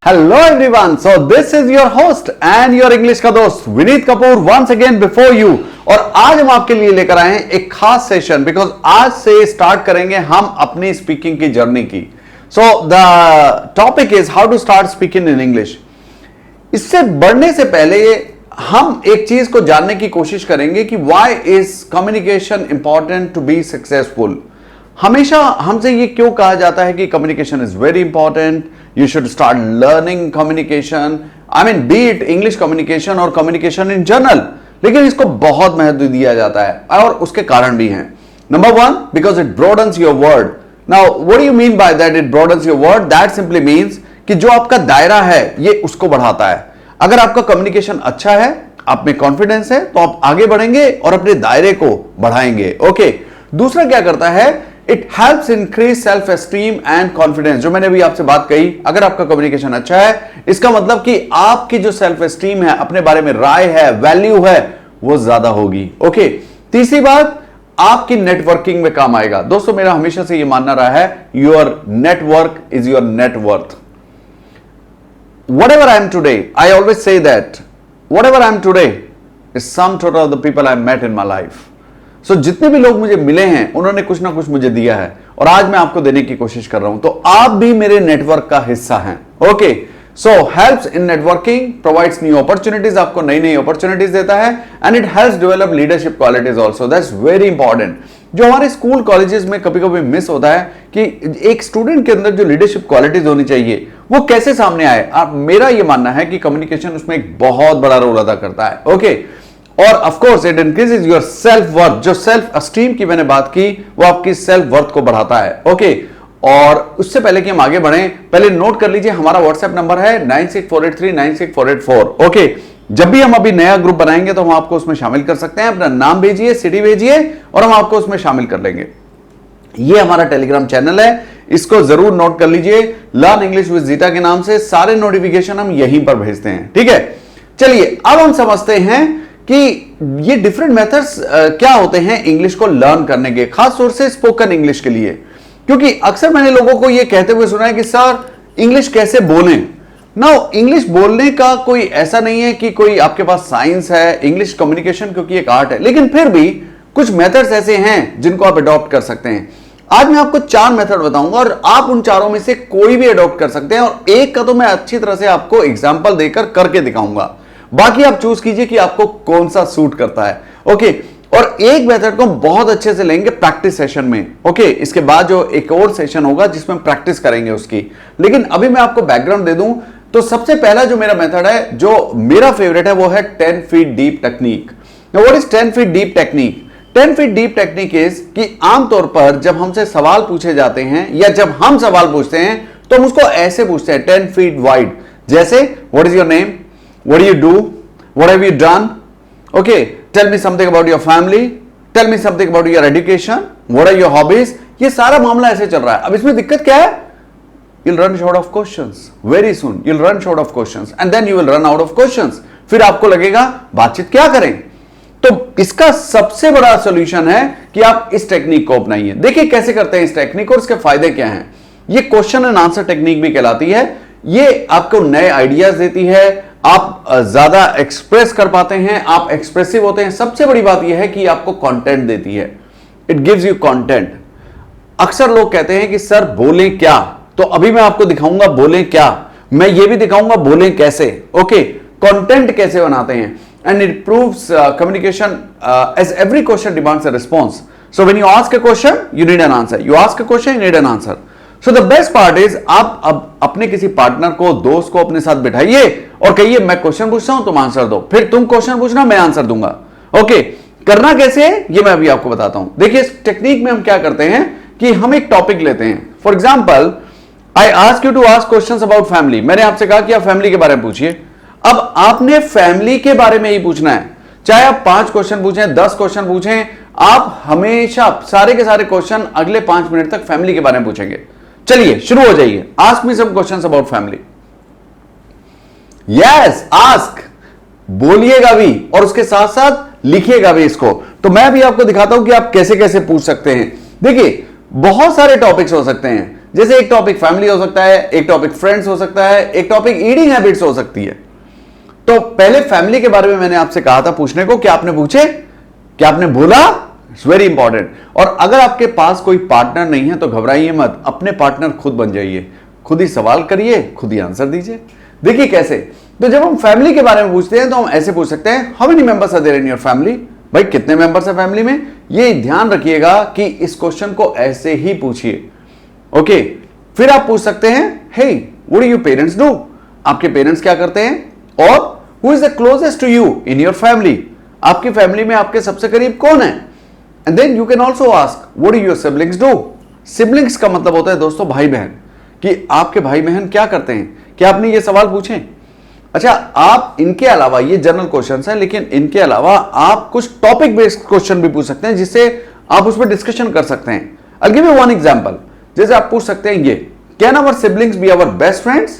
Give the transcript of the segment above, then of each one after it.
Hello everyone, so this is your host and your English का दोस्त Vineet Kapoor once again before you। और आज हम आपके लिए लेकर आए हैं एक खास सेशन बिकॉज आज से स्टार्ट करेंगे हम अपनी स्पीकिंग की जर्नी की। So the topic is how to start speaking in English. इससे बढ़ने से पहले हम एक चीज को जानने की कोशिश करेंगे कि why is communication important to be successful. हमेशा हमसे ये क्यों कहा जाता है कि communication is very important, you should start learning communication, I mean be it English communication और कम्युनिकेशन इन जनरल, लेकिन इसको बहुत महत्व दिया जाता है और उसके कारण भी हैं। Number one, because it broadens your word. Now what do you mean by that it broadens your word? That simply means कि जो आपका दायरा है ये उसको बढ़ाता है। अगर आपका कम्युनिकेशन अच्छा है, आप में कॉन्फिडेंस है, तो आप आगे बढ़ेंगे और अपने दायरे को बढ़ाएंगे। ओके, दूसरा क्या करता है, it helps increase self esteem and confidence. जो मैंने अभी आपसे बात कही, अगर आपका कम्युनिकेशन अच्छा है, इसका मतलब कि आपकी जो सेल्फ एस्टीम है, अपने बारे में राय है, वैल्यू है, वो ज्यादा होगी। ओके, तीसरी बात, आपकी नेटवर्किंग में काम आएगा। दोस्तों, मेरा हमेशा से ये मानना रहा है, your network is your net worth. Whatever I am today, I always say that whatever I am today is sum total of the people I met in my life. So जितने भी लोग मुझे मिले हैं, उन्होंने कुछ ना कुछ मुझे दिया है और आज मैं आपको देने की कोशिश कर रहा हूं, तो आप भी मेरे नेटवर्क का हिस्सा हैं। Okay, so helps in networking, provides new opportunities, आपको नई नई अपॉर्चुनिटीज देता है, and it helps develop leadership qualities also. That's very important. जो हमारे स्कूल कॉलेजेस में कभी कभी मिस होता है कि एक स्टूडेंट के अंदर जो लीडरशिप क्वालिटीज होनी चाहिए वो कैसे सामने आए। मेरा ये मानना है कि कम्युनिकेशन उसमें एक बहुत बड़ा रोल अदा करता है। ओके, और of course it increases your self worth. जो सेल्फ एस्टीम की मैंने बात की, वो आपकी सेल्फ वर्थ को बढ़ाता है। ओके, और उससे पहले कि हम आगे बढ़ें, पहले नोट कर लीजिए, हमारा व्हाट्सएप नंबर है 9648396484। ओके, जब भी हम अभी नया ग्रुप बनाएंगे तो हम आपको उसमें शामिल कर सकते हैं। अपना नाम भेजिए, सिटी भेजिए और हम आपको उसमें शामिल कर लेंगे। ये हमारा टेलीग्राम चैनल है, इसको जरूर नोट कर लीजिए। लर्न इंग्लिश विद जीता के नाम से सारे नोटिफिकेशन हम यहीं पर भेजते हैं। ठीक है, चलिए अब हम समझते हैं कि ये डिफरेंट मेथड्स क्या होते हैं इंग्लिश को लर्न करने के, खास तौर से स्पोकन इंग्लिश के लिए। क्योंकि अक्सर मैंने लोगों को ये कहते हुए सुना है कि सर इंग्लिश कैसे बोलें। नाउ इंग्लिश बोलने का कोई ऐसा नहीं है कि कोई आपके पास साइंस है, इंग्लिश कम्युनिकेशन क्योंकि एक आर्ट है, लेकिन फिर भी कुछ मेथड्स ऐसे हैं जिनको आप अडॉप्ट कर सकते हैं। आज मैं आपको 4 मेथड बताऊंगा और आप उन चारों में से कोई भी अडॉप्ट कर सकते हैं, और एक का तो मैं अच्छी तरह से आपको एग्जांपल देकर करके दिखाऊंगा। बाकी आप चूज कीजिए कि आपको कौन सा सूट करता है। ओके, और एक मेथड को बहुत अच्छे से लेंगे प्रैक्टिस सेशन में। ओके, इसके बाद जो एक और सेशन होगा जिसमें प्रैक्टिस करेंगे उसकी। लेकिन अभी मैं आपको बैकग्राउंड दे दूं तो सबसे पहला जो मेरा मेथड है, जो मेरा फेवरेट है, वो है 10 feet deep technique. Now what is 10 feet deep technique? 10 feet deep technique is कि आमतौर पर जब हमसे सवाल पूछे जाते हैं या जब हम सवाल पूछते हैं तो हम उसको ऐसे पूछते हैं 10 फीट वाइड। जैसे what is your name, what do you do, what have you done, okay, tell me something about your family, tell me something about your education, what are your hobbies. ये सारा मामला ऐसे चल रहा है। अब इसमें दिक्कत क्या है? You'll run short of questions very soon. You'll run short of questions and then you will run out of questions. फिर आपको लगेगा बातचीत क्या करें। तो इसका सबसे बड़ा सॉल्यूशन है कि आप इस टेक्निक को अपनाइए। देखिए कैसे करते हैं इस टेक्निक और इसके फायदे क्या हैं। ये क्वेश्चन एंड आंसर टेक्निक भी कहलाती है। ये आपको नए आइडियाज देती है, आप ज्यादा एक्सप्रेस कर पाते हैं, आप एक्सप्रेसिव होते हैं। सबसे बड़ी बात यह है कि आपको कंटेंट देती है, इट गिव्स यू कंटेंट। अक्सर लोग कहते हैं कि सर बोलें क्या, तो अभी मैं आपको दिखाऊंगा बोलें क्या, मैं ये भी दिखाऊंगा बोलें कैसे। ओके, कंटेंट कैसे बनाते हैं, and it proves communication as every question demands a response. So when you ask a question you need an answer, you ask a question you need an answer. So the best part is, आप अब अपने किसी partner को, दोस्त को अपने साथ बिठाइए और कहिए मैं क्वेश्चन पूछता हूं, तुम आंसर दो, फिर तुम क्वेश्चन पूछना, मैं आंसर दूंगा। ओके, करना कैसे है ये मैं अभी आपको बताता हूं। देखिए इस टेक्निक में हम क्या करते हैं कि हम एक टॉपिक लेते हैं। For example, I ask you to ask questions about family. मैंने आपसे कहा कि आप फैमिली के बारे में पूछिए। अब आपने फैमिली के बारे में ही पूछना है, चाहे आप 5 क्वेश्चन पूछें, 10 क्वेश्चन पूछें, आप हमेशा सारे के सारे क्वेश्चन अगले 5 मिनट तक फैमिली के बारे में पूछेंगे। चलिए शुरू हो जाइए। Ask me some questions about family. Yes, ask, बोलिएगा भी और उसके साथ साथ लिखिएगा भी इसको। तो मैं भी आपको दिखाता हूं कि आप कैसे कैसे पूछ सकते हैं। देखिए बहुत सारे टॉपिक्स हो सकते हैं। जैसे एक टॉपिक फैमिली हो सकता है, एक टॉपिक फ्रेंड्स हो सकता है, एक टॉपिक ईटिंग हैबिट्स हो सकती है। तो पहले फैमिली के बारे में मैंने आपसे कहा था पूछने को, क्या आपने पूछे, क्या आपने बोला? It's very important. और अगर आपके पास कोई पार्टनर नहीं है तो घबराइए मत, अपने पार्टनर खुद बन जाइए, खुद ही सवाल करिए, खुद ही आंसर दीजिए। देखिए कैसे, तो जब हम फैमिली के बारे में पूछते हैं तो हम ऐसे पूछ सकते हैं, how many members are there in your family? भाई कितने मेंबर्स है फैमिली में? ये ध्यान रखिएगा कि इस क्वेश्चन को ऐसे ही पूछिए। ओके, फिर आप पूछ सकते हैं, hey what do your parents do? आपके पेरेंट्स क्या करते हैं? और who is the closest to you in your family? आपकी फैमिली में आपके सबसे करीब कौन है? And then you can also ask, what do your siblings do? Siblings का मतलब होता है दोस्तों भाई बहन, कि आपके भाई बहन क्या करते हैं। क्या आपने ये सवाल पूछे? अच्छा, आप इनके अलावा, ये जनरल क्वेश्चन है, लेकिन इनके अलावा आप कुछ टॉपिक बेस्ड क्वेश्चन भी पूछ सकते हैं जिससे आप उस पर डिस्कशन कर सकते हैं। I give you one example. जैसे आप पूछ सकते हैं ये, can our siblings be our best friends?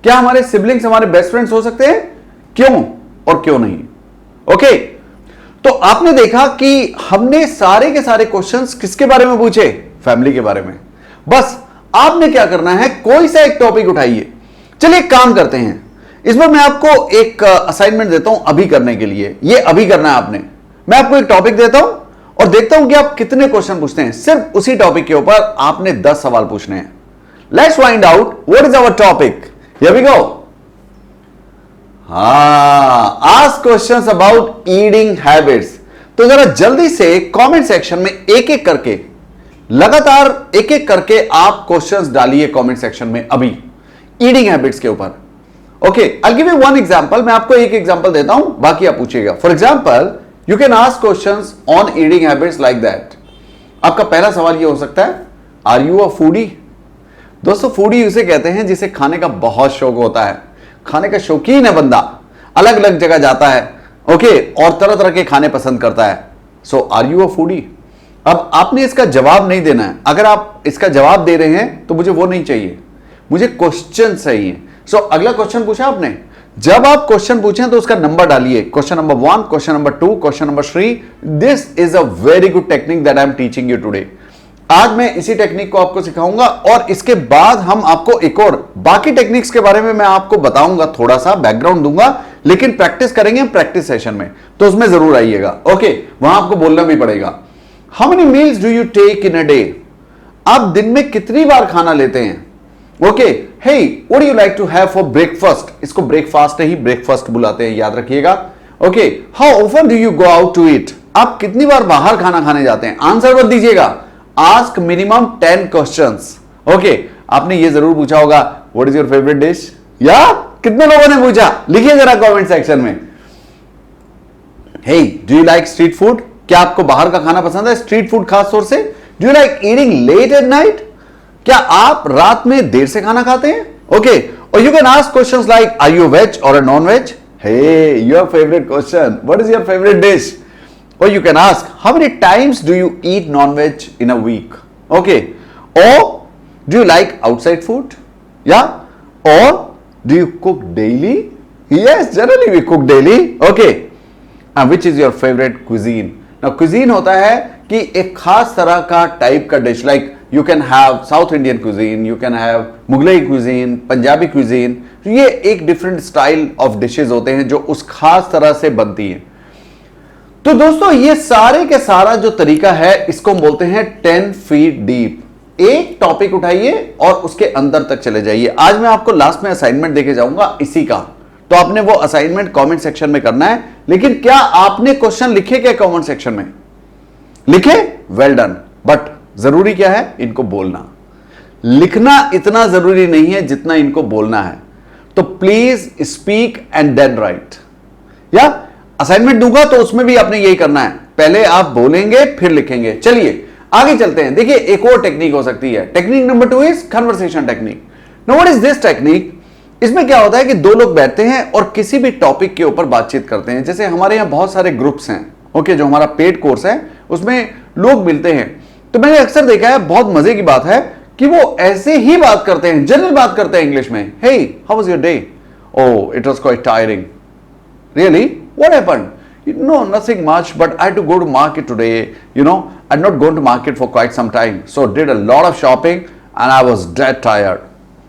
क्या हमारे सिबलिंग्स हमारे बेस्ट फ्रेंड्स हो सकते हैं? क्यों और क्यों नहीं? ओके, तो आपने देखा कि हमने सारे के सारे क्वेश्चंस किसके बारे में पूछे? फैमिली के बारे में। बस आपने क्या करना है, कोई सा एक टॉपिक उठाइए। चलिए काम करते हैं, इस बार मैं आपको एक असाइनमेंट देता हूं अभी करने के लिए। ये अभी करना है आपने। मैं आपको एक टॉपिक देता हूं और देखता हूं कि आप कितने क्वेश्चन पूछते हैं। सिर्फ उसी टॉपिक के ऊपर आपने 10 सवाल पूछने हैं। Let's find out what is our topic. Here we go. Ask questions about eating habits. तो जरा जल्दी से कमेंट सेक्शन में एक एक करके, लगातार एक एक करके आप क्वेश्चंस डालिए कमेंट सेक्शन में अभी ईटिंग हैबिट्स के ऊपर। Okay, I give you one example. मैं आपको एक एग्जांपल देता हूं, बाकी आप पूछिएगा। For example, you can ask questions on eating habits like that. आपका पहला सवाल ये हो सकता है, आर यू अ फूडी? दोस्तों, फूडी उसे कहते हैं जिसे खाने का बहुत शौक होता है, खाने का शौकीन है बंदा, अलग अलग जगह जाता है, ओके, और तरह तरह के खाने पसंद करता है। सो आर यू अ फूडी? अब आपने इसका जवाब नहीं देना है। अगर आप इसका जवाब दे रहे हैं तो मुझे वो नहीं चाहिए, मुझे क्वेश्चन चाहिए। सो अगला क्वेश्चन पूछा आपने, जब आप क्वेश्चन पूछें तो उसका नंबर डालिए। Question number 1, question number 2, question number 3। This is a very good technique that I am teaching you today. आज मैं इसी टेक्निक को आपको सिखाऊंगा और इसके बाद हम आपको एक और बाकी टेक्निक्स के बारे में मैं आपको बताऊंगा, थोड़ा सा बैकग्राउंड दूंगा, लेकिन प्रैक्टिस करेंगे प्रैक्टिस सेशन में, तो उसमें जरूर आइएगा। ओके, वहां आपको बोलना भी पड़ेगा। How many meals do you take in a day? आप दिन में कितनी बार खाना लेते हैं? Okay, hey what do you like to have for breakfast? इसको ब्रेकफास्ट ही ब्रेकफास्ट बुलाते हैं, याद रखिएगा। Okay, how often do you go out to eat? आप कितनी बार बाहर खाना खाने जाते हैं? आंसर मत दीजिएगा, आस्क मिनिमम 10 क्वेश्चंस। ओके, आपने ये जरूर पूछा होगा, what is your favourite dish? या कितने लोगों ने पूछा? लिखिए जरा कमेंट सेक्शन में। Hey do you like street food? क्या आपको बाहर का खाना पसंद है, स्ट्रीट फूड खास तौर से? Do you like eating late at night? क्या आप रात में देर से खाना खाते हैं? ओके, और you can ask questions like, are you veg or non veg? Hey, your favourite question, what is your favourite dish? Or you can ask, how many times do you eat non-veg in a week? Okay. Or do you like outside food? Yeah. Or do you cook daily? Yes, generally we cook daily. Okay. And which is your favorite cuisine? Now cuisine होता है कि एक खास तरह का type का dish, like you can have South Indian cuisine, you can have Mughlai cuisine, Punjabi cuisine. ये एक different style of dishes होते हैं जो उस खास तरह से बनती हैं। तो दोस्तों, ये सारे के सारा जो तरीका है इसको हम बोलते हैं 10 फीट डीप। एक टॉपिक उठाइए और उसके अंदर तक चले जाइए। आज मैं आपको लास्ट में असाइनमेंट देके जाऊंगा इसी का, तो आपने वो असाइनमेंट कमेंट सेक्शन में करना है। लेकिन क्या आपने क्वेश्चन लिखे क्या कमेंट सेक्शन में? लिखे? Well done. बट जरूरी क्या है? इनको बोलना। लिखना इतना जरूरी नहीं है जितना इनको बोलना है। तो please speak and then write. या असाइनमेंट दूंगा तो उसमें भी आपने यही करना है, पहले आप बोलेंगे फिर लिखेंगे। चलिए आगे चलते हैं। देखिए, एक और टेक्निक हो सकती है। Technique number 2 is conversation technique. Now what is this technique? इसमें क्या होता है कि दो लोग बैठते हैं और किसी भी टॉपिक के ऊपर बातचीत करते हैं। जैसे हमारे यहाँ बहुत सारे ग्रुप्स हैं, ओके, जो हमारा पेड कोर्स है उसमें लोग मिलते हैं। तो मैंने अक्सर देखा है, बहुत मजे की बात है कि वो ऐसे ही बात करते हैं, जनरल बात करते हैं इंग्लिश में। Hey, how was your day? Oh, it was quite tiring. Really? What happened? No, nothing much, but I had to go to market today. You know, I'd not gone to market for quite some time. So did a lot of shopping and I was dead tired.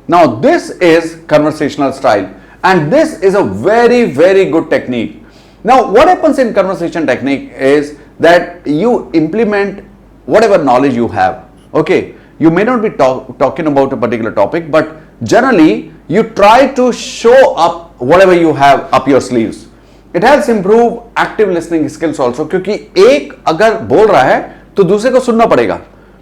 Now this is conversational style, and this is a very, very good technique. Now what happens in conversation technique is that you implement whatever knowledge you have. Okay, you may not be talking about a particular topic, but generally you try to show up whatever you have up your sleeves. It helps improve active listening skills also, क्योंकि एक अगर बोल रहा है तो दूसरे को सुनना पड़ेगा,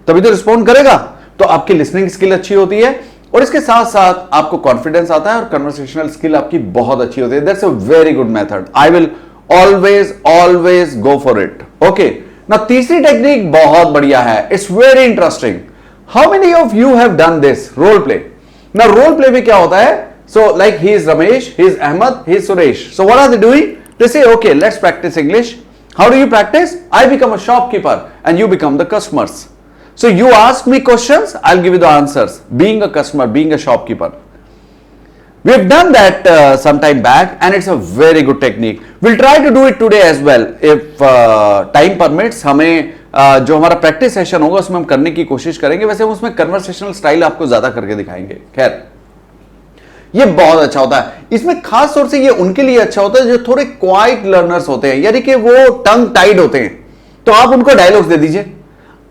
तभी तो रिस्पॉन्ड करेगा. तो आपकी लिसनिंग स्किल अच्छी होती है और इसके साथ साथ आपको कॉन्फिडेंस आता है और कन्वर्सेशनल स्किल आपकी बहुत अच्छी होती है. That's a very good method. I will always go for it. Okay, ना तीसरी टेक्निक बहुत बढ़िया है. It's very interesting. How many of you have done this role play? ना रोल प्ले में क्या होता है? So like he is Ramesh, he is Ahmed, he is Suresh. So what are they doing? They say, okay, let's practice English. How do you practice? I become a shopkeeper and you become the customers. So you ask me questions, I'll give you the answers. Being a customer, being a shopkeeper. We have done that some time back and it's a very good technique. We'll try to do it today as well. If time permits, हमें जो हमारा practice session होगा उसमें हम करने की कोशिश करेंगे. वैसे हम उसमें कन्वर्सेशनल स्टाइल आपको ज्यादा करके दिखाएंगे. खैर, ये बहुत अच्छा होता है. इसमें खास तौर से ये उनके लिए अच्छा होता है जो थोड़े क्वाइट लर्नर्स होते हैं, यानी कि वो टंग टाइड होते हैं. तो आप उनको डायलॉग्स दे दीजिए.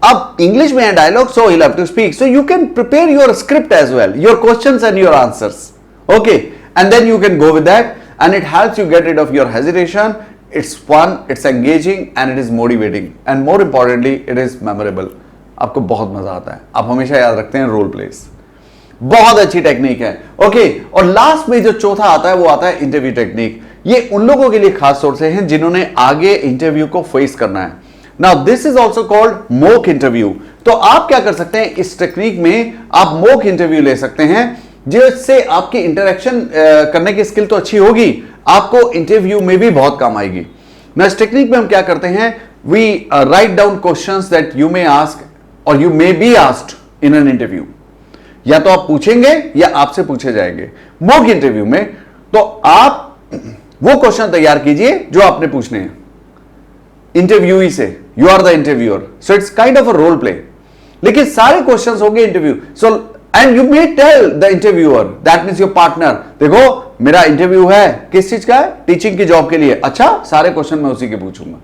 अब इंग्लिश में है dialogue, so he have to speak, so you can prepare your script as well, your questions and your answers. Okay, and then you can go with that and it helps you get rid of your hesitation. It's fun, it's engaging and it is motivating and more importantly it is memorable. आपको बहुत मजा आता है. आप हमेशा याद रखते हैं रोल प्लेस. बहुत अच्छी टेक्निक है. ओके, और लास्ट में जो चौथा आता है वो आता है इंटरव्यू टेक्निक. ये उन लोगों के लिए खास तौर से है जिन्होंने आगे इंटरव्यू को फेस करना है. Now this is also called mock interview. तो आप क्या कर सकते हैं इस टेक्निक में? आप मॉक इंटरव्यू ले सकते हैं जिससे आपकी इंटरेक्शन करने की स्किल तो अच्छी होगी, आपको इंटरव्यू में भी बहुत काम आएगी. ना इस टेक्निक में हम क्या करते हैं? We write down questions that you may ask और you may be asked in an interview. या तो आप पूछेंगे या आपसे पूछे जाएंगे. मॉक इंटरव्यू में तो आप वो क्वेश्चन तैयार कीजिए जो आपने पूछने हैं इंटरव्यूई से. You are the interviewer, so it's kind of a role play. लेकिन सारे क्वेश्चंस होंगे interview. So and you may tell the interviewer, that means your partner, देखो मेरा इंटरव्यू है, किस चीज का है? टीचिंग की जॉब के लिए. अच्छा, सारे क्वेश्चन मैं उसी के पूछूंगा.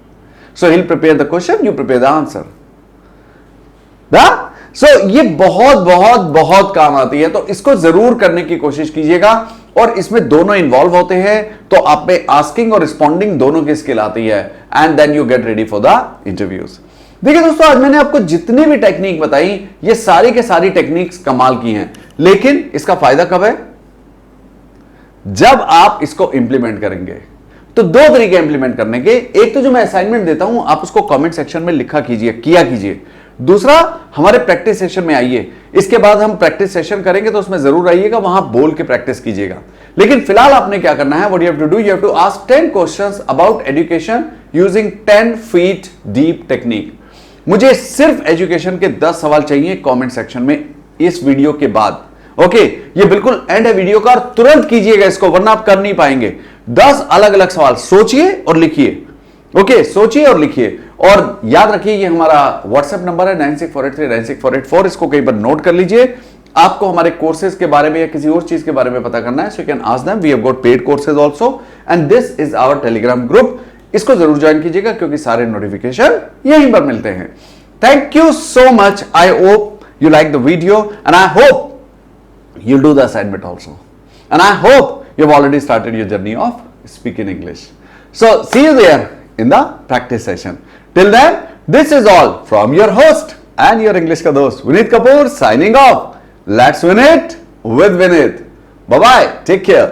So he prepare the question, you prepare the answer. So ये बहुत बहुत बहुत काम आती है. तो इसको जरूर करने की कोशिश कीजिएगा और इसमें दोनों इन्वॉल्व होते हैं तो आप में आस्किंग और रिस्पॉन्डिंग दोनों की स्किल आती है and then you get ready for the interviews. देखिए दोस्तों, आज मैंने आपको जितनी भी टेक्निक बताई ये सारी के सारी टेक्निक्स कमाल की हैं, लेकिन इसका फायदा कब है? जब आप इसको इंप्लीमेंट करेंगे. तो दो तरीके इंप्लीमेंट करने के. एक तो जो मैं असाइनमेंट देता हूं आप उसको कमेंट सेक्शन में लिखा कीजिए, किया कीजिए. दूसरा, हमारे प्रैक्टिस सेशन में आइए. इसके बाद हम प्रैक्टिस सेशन करेंगे तो उसमें जरूर आइएगा, वहां बोल के प्रैक्टिस कीजिएगा. लेकिन फिलहाल आपने क्या करना है? What you have to do, you have to ask 10 questions about education using 10 feet deep technique. मुझे सिर्फ एजुकेशन के 10 सवाल चाहिए कमेंट सेक्शन में इस वीडियो के बाद. ओके, ये बिल्कुल एंड है वीडियो का और तुरंत कीजिएगा इसको, वरना आप कर नहीं पाएंगे. 10 अलग अलग सवाल सोचिए और लिखिए. ओके, सोचिए और लिखिए. और याद रखिए ये हमारा व्हाट्सएप नंबर है 9648396484. इसको कई बार नोट कर लीजिए. आपको हमारे कोर्सेज के बारे में या किसी और चीज के बारे में पता करना है, so you can ask them. We have got paid courses also and this is our Telegram group. इसको जरूर ज्वाइन कीजिएगा क्योंकि सारे नोटिफिकेशन यहीं पर मिलते हैं. Thank you so much. I hope you like the video and I hope you'll do the assignment also. And I hope you've already started your journey of speaking English. So see you there in the practice session. Till then, this is all from your host and your English ka dost Vineet Kapoor signing off. Let's win it with Vineet. Bye bye. Take care.